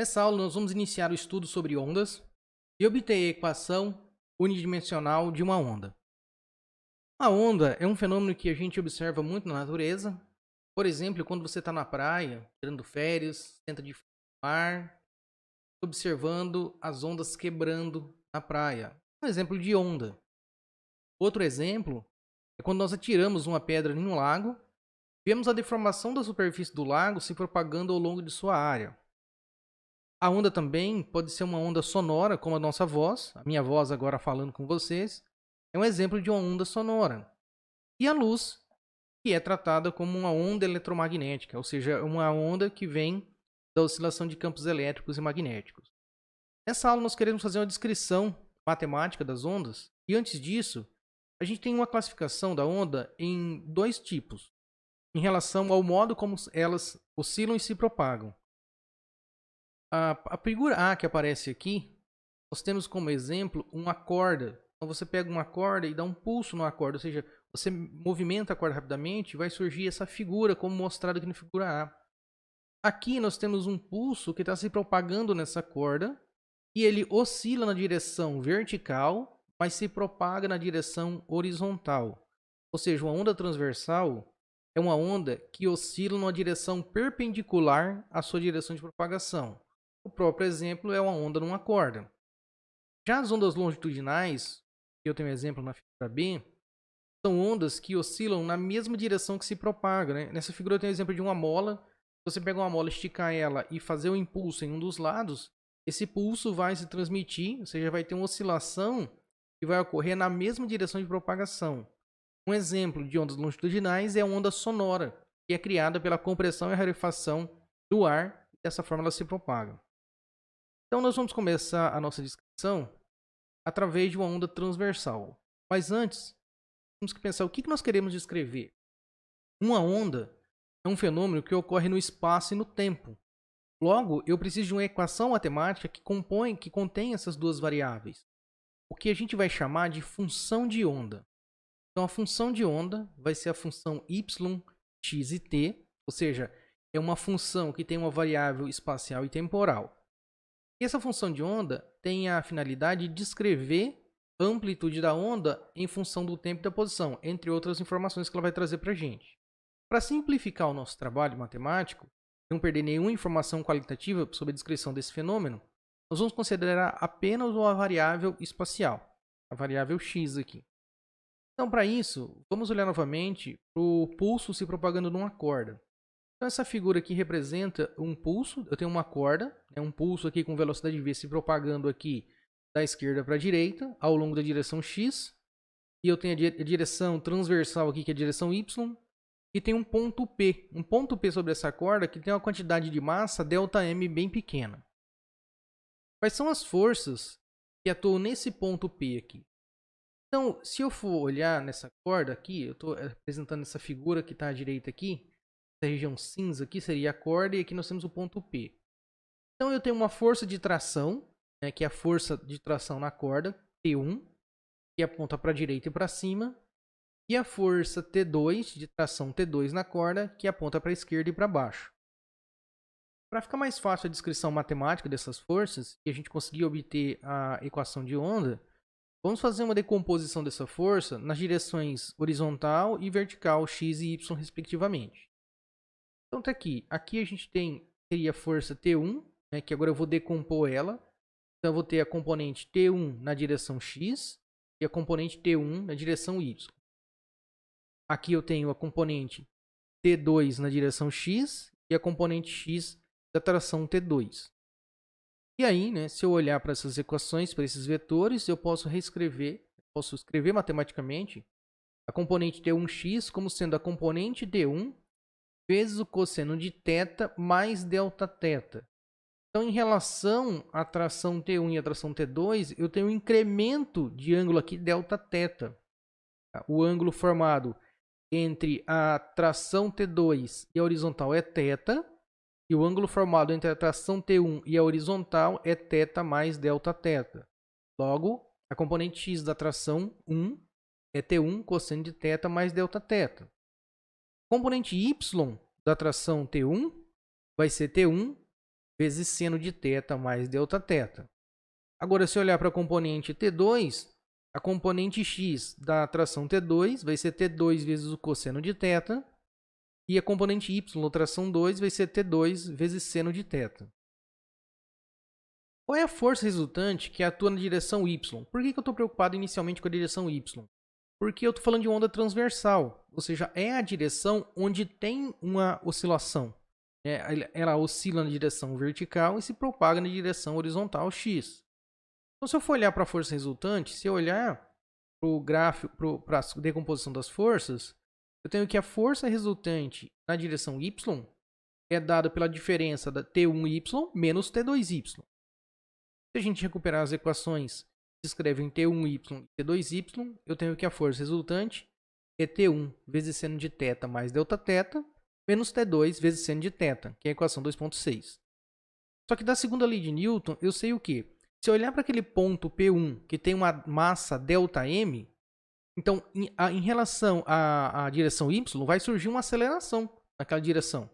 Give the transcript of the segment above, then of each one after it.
Nessa aula, nós vamos iniciar o estudo sobre ondas e obter a equação unidimensional de uma onda. A onda é um fenômeno que a gente observa muito na natureza. Por exemplo, quando você está na praia, tirando férias, senta de frente ao mar, observando as ondas quebrando na praia. Um exemplo de onda. Outro exemplo é quando nós atiramos uma pedra em um lago, vemos a deformação da superfície do lago se propagando ao longo de sua área. A onda também pode ser uma onda sonora, como a nossa voz, a minha voz agora falando com vocês, é um exemplo de uma onda sonora. E a luz, que é tratada como uma onda eletromagnética, ou seja, uma onda que vem da oscilação de campos elétricos e magnéticos. Nessa aula nós queremos fazer uma descrição matemática das ondas, e antes disso, a gente tem uma classificação da onda em dois tipos, em relação ao modo como elas oscilam e se propagam. A figura A que aparece aqui, nós temos como exemplo uma corda. Então você pega uma corda e dá um pulso na corda, ou seja, você movimenta a corda rapidamente e vai surgir essa figura, como mostrado aqui na figura A. Aqui nós temos um pulso que está se propagando nessa corda e ele oscila na direção vertical, mas se propaga na direção horizontal. Ou seja, uma onda transversal é uma onda que oscila numa direção perpendicular à sua direção de propagação. O próprio exemplo é uma onda numa corda. Já as ondas longitudinais, que eu tenho um exemplo na figura B, são ondas que oscilam na mesma direção que se propaga. Né? Nessa figura eu tenho o exemplo de uma mola. Se você pegar uma mola, esticar ela e fazer um impulso em um dos lados, esse pulso vai se transmitir, ou seja, vai ter uma oscilação que vai ocorrer na mesma direção de propagação. Um exemplo de ondas longitudinais é a onda sonora, que é criada pela compressão e rarefação do ar, e dessa forma ela se propaga. Então nós vamos começar a nossa descrição através de uma onda transversal. Mas antes, temos que pensar o que nós queremos descrever. Uma onda é um fenômeno que ocorre no espaço e no tempo. Logo, eu preciso de uma equação matemática que contém essas duas variáveis. O que a gente vai chamar de função de onda. Então a função de onda vai ser a função y, x e t, ou seja, é uma função que tem uma variável espacial e temporal. E essa função de onda tem a finalidade de descrever a amplitude da onda em função do tempo e da posição, entre outras informações que ela vai trazer para a gente. Para simplificar o nosso trabalho matemático, não perder nenhuma informação qualitativa sobre a descrição desse fenômeno, nós vamos considerar apenas uma variável espacial, a variável x aqui. Então, para isso, vamos olhar novamente para o pulso se propagando numa corda. Então, essa figura aqui representa um pulso. Eu tenho uma corda, um pulso aqui com velocidade v se propagando aqui da esquerda para a direita, ao longo da direção x. E eu tenho a direção transversal aqui, que é a direção y. E tem um ponto P. Um ponto P sobre essa corda que tem uma quantidade de massa ΔM bem pequena. Quais são as forças que atuam nesse ponto P aqui? Então, se eu for olhar nessa corda aqui, eu estou representando essa figura que está à direita aqui. Essa região cinza aqui seria a corda e aqui nós temos o ponto P. Então eu tenho uma força de tração, que é a força de tração na corda, T1, que aponta para a direita e para cima, e a força T2, de tração T2 na corda, que aponta para a esquerda e para baixo. Para ficar mais fácil a descrição matemática dessas forças, e a gente conseguir obter a equação de onda, vamos fazer uma decomposição dessa força nas direções horizontal e vertical, x e y, respectivamente. Então tá aqui. Aqui a gente teria a força T1, que agora eu vou decompor ela. Então eu vou ter a componente T1 na direção x e a componente T1 na direção y. Aqui eu tenho a componente T2 na direção x e a componente x da tração T2. E aí, se eu olhar para essas equações, para esses vetores, eu posso escrever matematicamente a componente T1x como sendo a componente T1 vezes o cosseno de θ mais Δθ. Então, em relação à tração T1 e à tração T2, eu tenho um incremento de ângulo aqui Δθ. O ângulo formado entre a tração T2 e a horizontal é θ, e o ângulo formado entre a tração T1 e a horizontal é θ mais Δθ. Logo, a componente x da tração 1 é T1 cosseno de θ mais Δθ. A componente y da tração T1 vai ser T1 vezes seno de θ mais delta-θ. Agora, se eu olhar para a componente T2, a componente x da tração T2 vai ser T2 vezes o cosseno de θ, e a componente y da tração 2 vai ser T2 vezes seno de θ. Qual é a força resultante que atua na direção y? Por que eu estou preocupado inicialmente com a direção y? Porque eu estou falando de onda transversal, ou seja, é a direção onde tem uma oscilação. Ela oscila na direção vertical e se propaga na direção horizontal x. Então, se eu for olhar para a força resultante, se eu olhar para o gráfico, para a decomposição das forças, eu tenho que a força resultante na direção y é dada pela diferença da T1y menos T2y. Se a gente recuperar as equações que escrevem T1y e T2y, eu tenho que a força resultante é T1 vezes seno de θ mais delta-θ menos T2 vezes seno de θ, que é a equação 2.6. Só que da segunda lei de Newton, eu sei o quê? Se eu olhar para aquele ponto P1 que tem uma massa ΔM, então em relação à direção y, vai surgir uma aceleração naquela direção.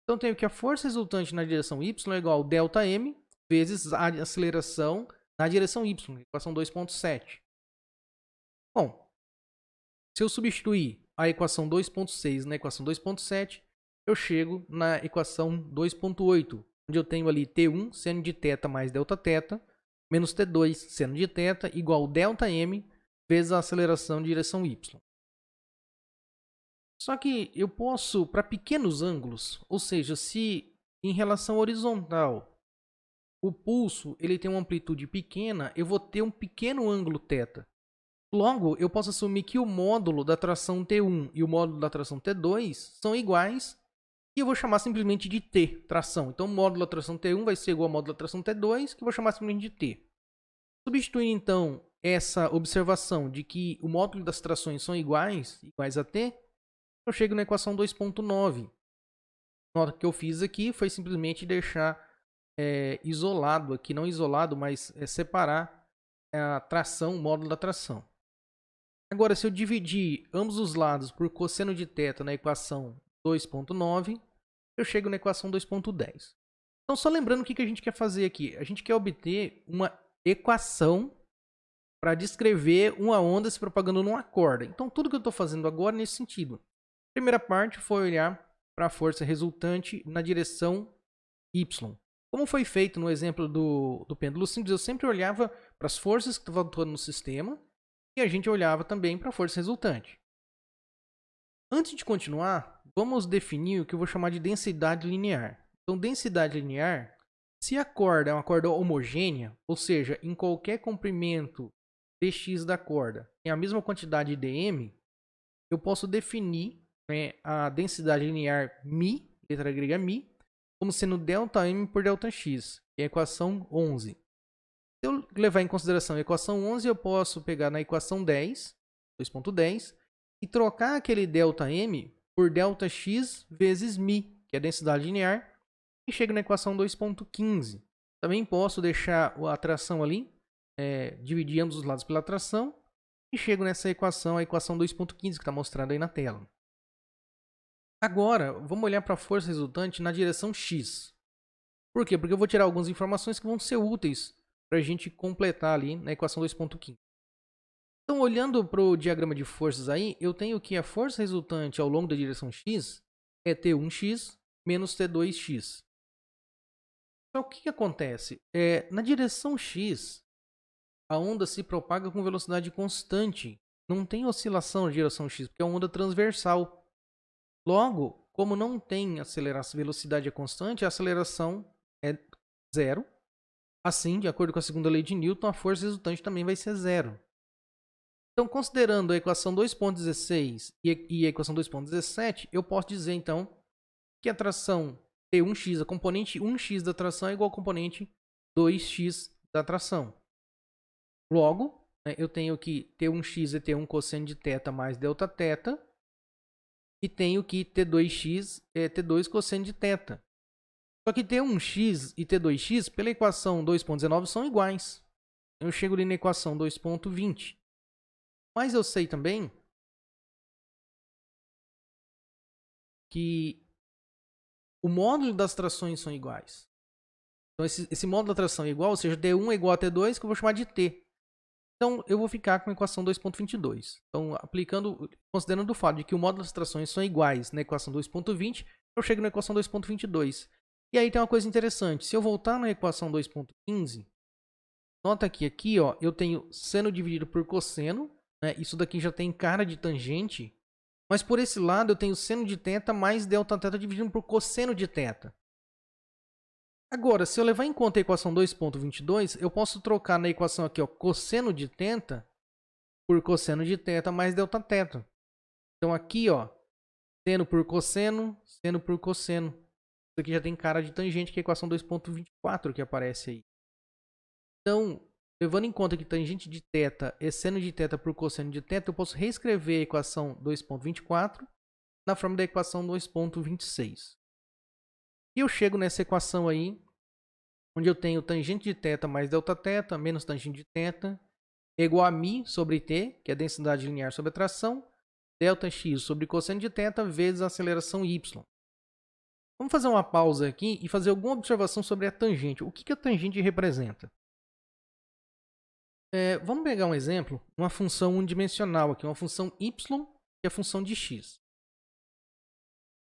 Então eu tenho que a força resultante na direção y é igual a ΔM vezes a aceleração na direção y, equação 2.7. Bom, se eu substituir a equação 2.6 na equação 2.7, eu chego na equação 2.8, onde eu tenho ali T1 seno de θ mais delta-θ menos T2 seno de θ igual a ΔM vezes a aceleração de direção y. Só que eu posso, para pequenos ângulos, ou seja, se em relação horizontal o pulso ele tem uma amplitude pequena, eu vou ter um pequeno ângulo θ. Logo, eu posso assumir que o módulo da tração T1 e o módulo da tração T2 são iguais e eu vou chamar simplesmente de T, tração. Então, o módulo da tração T1 vai ser igual ao módulo da tração T2, que eu vou chamar simplesmente de T. Substituindo, então, essa observação de que o módulo das trações são iguais a T, eu chego na equação 2.9. A nota que eu fiz aqui foi simplesmente deixar isolado aqui, não isolado, mas separar a tração, o módulo da tração. Agora, se eu dividir ambos os lados por cosseno de θ na equação 2.9, eu chego na equação 2.10. Então, só lembrando o que a gente quer fazer aqui. A gente quer obter uma equação para descrever uma onda se propagando numa corda. Então, tudo que eu estou fazendo agora é nesse sentido. A primeira parte foi olhar para a força resultante na direção y. Como foi feito no exemplo do pêndulo simples, eu sempre olhava para as forças que estavam atuando no sistema e a gente olhava também para a força resultante. Antes de continuar, vamos definir o que eu vou chamar de densidade linear. Então, densidade linear, se a corda é uma corda homogênea, ou seja, em qualquer comprimento dx da corda tem a mesma quantidade de dm, eu posso definir a densidade linear μ, letra grega μ, como sendo ΔM por ΔX, que é a equação 11. Se eu levar em consideração a equação 11, eu posso pegar na equação 10, 2.10, e trocar aquele ΔM por ΔX vezes μ, que é a densidade linear, e chego na equação 2.15. Também posso deixar a tração ali, dividir ambos os lados pela tração, e chego nessa equação, a equação 2.15, que está mostrada aí na tela. Agora, vamos olhar para a força resultante na direção x. Por quê? Porque eu vou tirar algumas informações que vão ser úteis para a gente completar ali na equação 2.15. Então, olhando para o diagrama de forças aí, eu tenho que a força resultante ao longo da direção x é T1x menos T2x. Então, o que acontece? Na direção x, a onda se propaga com velocidade constante. Não tem oscilação na direção x, porque é uma onda transversal. Logo, como não tem aceleração, velocidade é constante, a aceleração é zero. Assim, de acordo com a segunda lei de Newton, a força resultante também vai ser zero. Então, considerando a equação 2.16 e a equação 2.17, eu posso dizer, então, que a tração T1x, a componente 1x da tração é igual ao componente 2x da tração. Logo, eu tenho que T1x é T1 cosseno de θ mais delta-θ, e tenho que T2x é T2 cosseno de θ. Só que T1x e T2x, pela equação 2.19, são iguais. Eu chego ali na equação 2.20. Mas eu sei também que o módulo das trações são iguais. Então, esse módulo da tração é igual, ou seja, D1 é igual a T2, que eu vou chamar de T. Então, eu vou ficar com a equação 2.22. Então, considerando o fato de que o módulo das trações são iguais na equação 2.20, eu chego na equação 2.22. E aí tem uma coisa interessante. Se eu voltar na equação 2.15, nota que aqui, ó, eu tenho seno dividido por cosseno, né? Isso daqui já tem cara de tangente. Mas por esse lado, eu tenho seno de θ mais delta θ dividido por cosseno de θ. Agora, se eu levar em conta a equação 2.22, eu posso trocar na equação aqui, ó, cosseno de θ por cosseno de θ mais delta θ. Então aqui, ó, seno por cosseno, seno por cosseno. Isso aqui já tem cara de tangente, que é a equação 2.24 que aparece aí. Então, levando em conta que tangente de θ é seno de θ por cosseno de θ, eu posso reescrever a equação 2.24 na forma da equação 2.26. E eu chego nessa equação aí, onde eu tenho tangente de θ mais delta θ menos tangente de θ é igual a μ sobre t, que é a densidade linear sobre a tração, delta x sobre cosseno de θ vezes a aceleração y. Vamos fazer uma pausa aqui e fazer alguma observação sobre a tangente. O que a tangente representa? Vamos pegar um exemplo, uma função unidimensional aqui, uma função y, que é a função de x.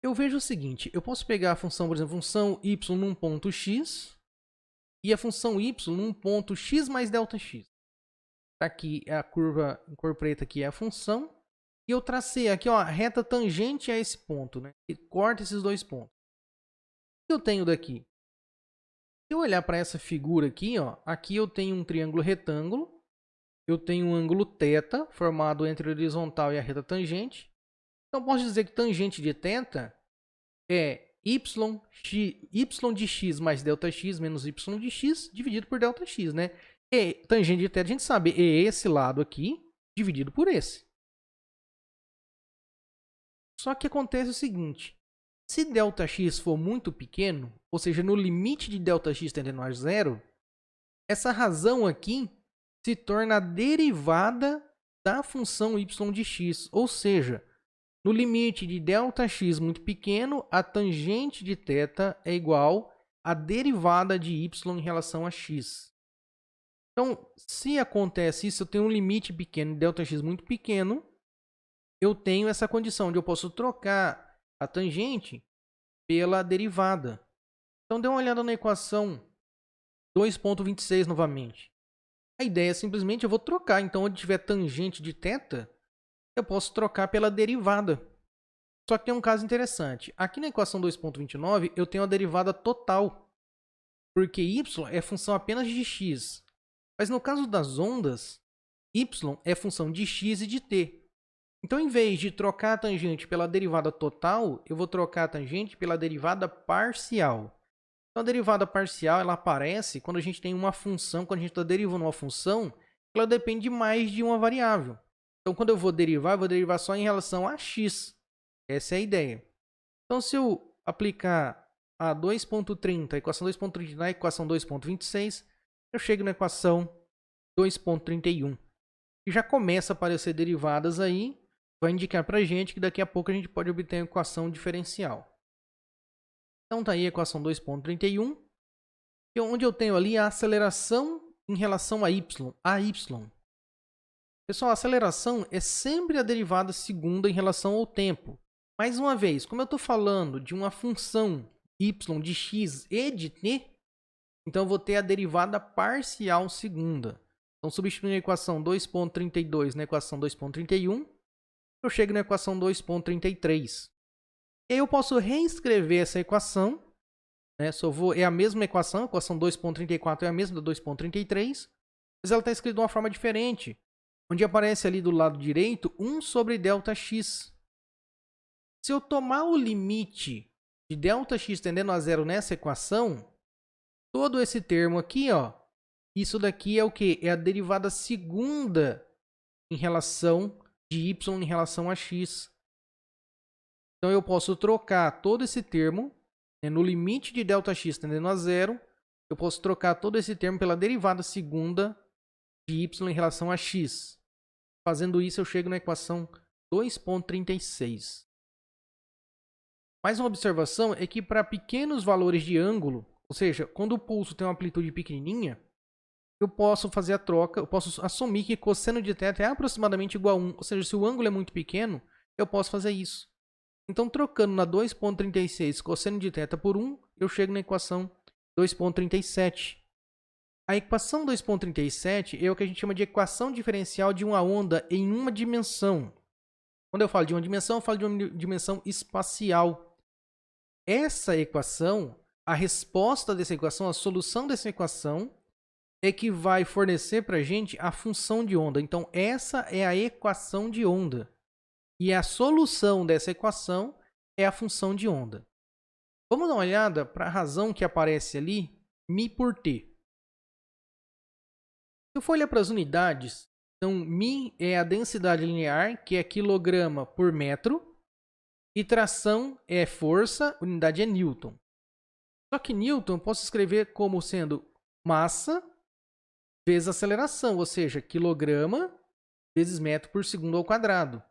Eu vejo o seguinte, eu posso pegar a função, por exemplo, função y num ponto x e a função y num ponto x mais delta x. Aqui é a curva em cor preta, aqui é a função. E eu tracei aqui, ó, a reta tangente a esse ponto, né? E corta esses dois pontos. O que eu tenho daqui? Se eu olhar para essa figura aqui, ó, aqui eu tenho um triângulo retângulo. Eu tenho um ângulo θ formado entre a horizontal e a reta tangente. Então, posso dizer que tangente de θ é y de x mais delta x menos y de x dividido por delta x, né? E tangente de θ, a gente sabe, é esse lado aqui dividido por esse. Só que acontece o seguinte, se Δx for muito pequeno, ou seja, no limite de Δx tendendo a zero, essa razão aqui se torna a derivada da função y de x. Ou seja, no limite de Δx muito pequeno, a tangente de θ é igual à derivada de y em relação a x. Então, se acontece isso, eu tenho um limite pequeno de Δx muito pequeno, eu tenho essa condição de eu posso trocar a tangente pela derivada. Então, dê uma olhada na equação 2.26 novamente. A ideia é simplesmente eu vou trocar. Então, onde tiver tangente de θ, eu posso trocar pela derivada. Só que tem um caso interessante. Aqui na equação 2.29, eu tenho a derivada total. Porque y é função apenas de x. Mas no caso das ondas, y é função de x e de t. Então, em vez de trocar a tangente pela derivada total, eu vou trocar a tangente pela derivada parcial. Então, a derivada parcial ela aparece quando a gente tem uma função, quando a gente está derivando uma função, ela depende de mais de uma variável. Então, quando eu vou derivar só em relação a x. Essa é a ideia. Então, se eu aplicar a 2.30, a equação 2.30 na equação 2.26, eu chego na equação 2.31. E já começa a aparecer derivadas aí, vai indicar para a gente que daqui a pouco a gente pode obter a equação diferencial. Então tá aí a equação 2.31, onde eu tenho ali a aceleração em relação a y. Pessoal, a aceleração é sempre a derivada segunda em relação ao tempo. Mais uma vez, como eu estou falando de uma função y de x e de t, então eu vou ter a derivada parcial segunda. Então, substituindo a equação 2.32 na equação 2.31, eu chego na equação 2.33. E aí eu posso reescrever essa equação, né? É a mesma equação, a equação 2.34 é a mesma da 2.33, mas ela está escrita de uma forma diferente, onde aparece ali do lado direito 1 sobre Δx. Se eu tomar o limite de Δx tendendo a zero nessa equação, todo esse termo aqui, ó, isso daqui é o que? É a derivada segunda em relação de y em relação a x. Então, eu posso trocar todo esse termo, né, no limite de Δx tendendo a zero, eu posso trocar todo esse termo pela derivada segunda de y em relação a x. Fazendo isso, eu chego na equação 2.36. Mais uma observação é que para pequenos valores de ângulo, Ou seja, quando o pulso tem uma amplitude pequenininha, eu posso fazer a troca, eu posso assumir que cosseno de θ é aproximadamente igual a 1. Ou seja, se o ângulo é muito pequeno, eu posso fazer isso. Então, trocando na 2,36 cosseno de θ por 1, eu chego na equação 2,37. A equação 2,37 é o que a gente chama de equação diferencial de uma onda em uma dimensão. Quando eu falo de uma dimensão, eu falo de uma dimensão espacial. Essa equação, a resposta dessa equação, a solução dessa equação, é que vai fornecer para a gente a função de onda. Então, essa é a equação de onda. E a solução dessa equação é a função de onda. Vamos dar uma olhada para a razão que aparece ali, μ por t. Se eu for olhar para as unidades, então μ é a densidade linear, que é quilograma por metro, e tração é força, unidade é newton. Só que newton eu posso escrever como sendo massa vezes aceleração, ou seja, quilograma vezes metro por segundo ao quadrado.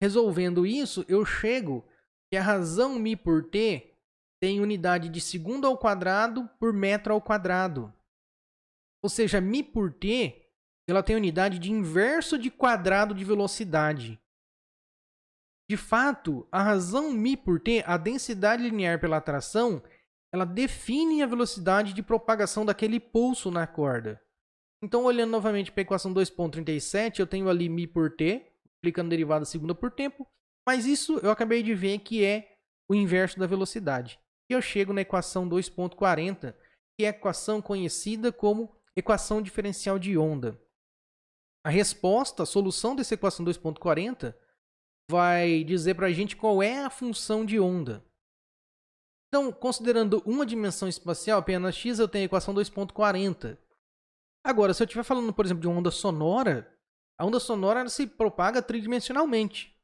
Resolvendo isso, eu chego que a razão μ por t tem unidade de segundo ao quadrado por metro ao quadrado. Ou seja, μ por t ela tem unidade de inverso de quadrado de velocidade. De fato, a razão μ por t, a densidade linear pela atração, ela define a velocidade de propagação daquele pulso na corda. Então, olhando novamente para a equação 2,37, eu tenho ali μ por t, aplicando derivada segunda por tempo, mas isso eu acabei de ver que é o inverso da velocidade. E eu chego na equação 2,40, que é a equação conhecida como equação diferencial de onda. A resposta, a solução dessa equação 2,40 vai dizer para a gente qual é a função de onda. Então, considerando uma dimensão espacial, apenas x, eu tenho a equação 2,40. Agora, se eu estiver falando, por exemplo, de uma onda sonora, a onda sonora ela se propaga tridimensionalmente.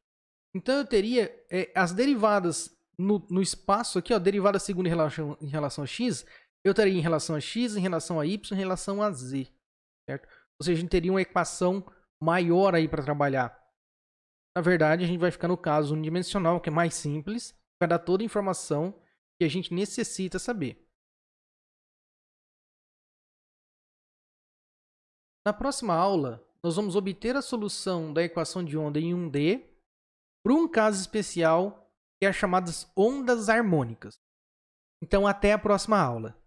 Então, eu teria as derivadas no espaço aqui, ó, derivada segunda em relação a x, eu teria em relação a x, em relação a y, em relação a z. Certo? Ou seja, a gente teria uma equação maior aí para trabalhar. Na verdade, a gente vai ficar no caso unidimensional, que é mais simples, vai dar toda a informação que a gente necessita saber. Na próxima aula, nós vamos obter a solução da equação de onda em 1D para um caso especial, que é as chamadas ondas harmônicas. Então, até a próxima aula.